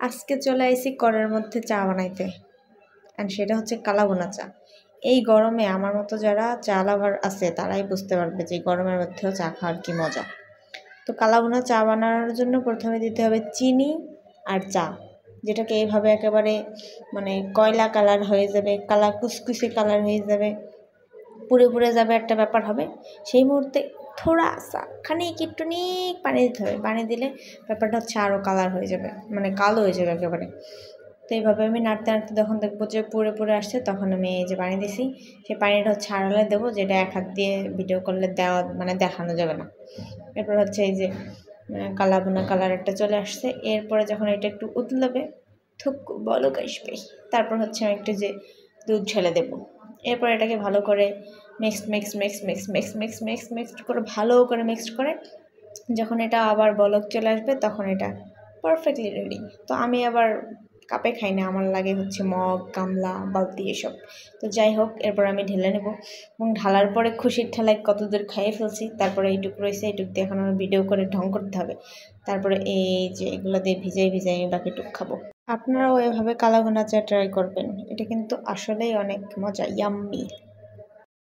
আজকে চলে আইছি কড়ের মধ্যে চা বানাইতে, অ্যান্ড সেটা হচ্ছে কালাভুনা চা। এই গরমে আমার মতো যারা চা লাভার আছে তারাই বুঝতে পারবে যে গরমের মধ্যেও চা খাওয়ার কি মজা। তো কালাভুনা চা বানানোর জন্য প্রথমে দিতে হবে চিনি আর চা, যেটাকে এইভাবে একেবারে মানে কয়লা কালার হয়ে যাবে, কুসকুসে কালার হয়ে যাবে, পুড়ে পুড়ে যাবে একটা ব্যাপার হবে। সেই মুহূর্তে থোড়া সা খানিক একটুনিক পানি দিতে হবে। পানি দিলে ব্যাপারটা হচ্ছে আরও কালার হয়ে যাবে, মানে কালো হয়ে যাবে একেবারে। তো এইভাবে আমি নাড়তে নাড়তে যখন দেখবো যে পুড়ে পুড়ে আসছে, তখন আমি এই যে পানি দিছি সেই পানিটা হচ্ছে আড়ালে দেবো, যেটা এক হাত দিয়ে ভিডিও করলে দেওয়া মানে দেখানো যাবে না। এরপর হচ্ছে এই যে কালাভুনা কালার একটা চলে আসছে। এরপরে যখন এটা একটু উতলাবে, থুক বলক আসবে, তারপর হচ্ছে আমি একটু যে দুধ ঢেলে দেবো। এরপর এটাকে ভালো করে মিক্সড করে ভালো করে মিক্সড করে যখন এটা আবার বলক চলে আসবে, তখন এটা পারফেক্টলি রেডি। তো আমি আবার কাপে খাই না, আমার লাগে হচ্ছে মগ, গামলা, বালতি এসব। তো যাই হোক, এরপর আমি ঢেলে নেব এবং ঢালার পরে খুশির ঠেলায় কতদূর খাইয়ে ফেলছি। তারপরে এইটুকু রয়েছে, এইটুক দিয়ে এখন আমার ভিডিও করে ঢং করতে হবে। তারপরে এই যে এগুলো দিয়ে ভিজাই আমি বাকিটুক খাবো। আপনারাও এভাবে কালাভুনা চা ট্রাই করবেন, এটা কিন্তু আসলেই অনেক মজা, ইয়াম্মি।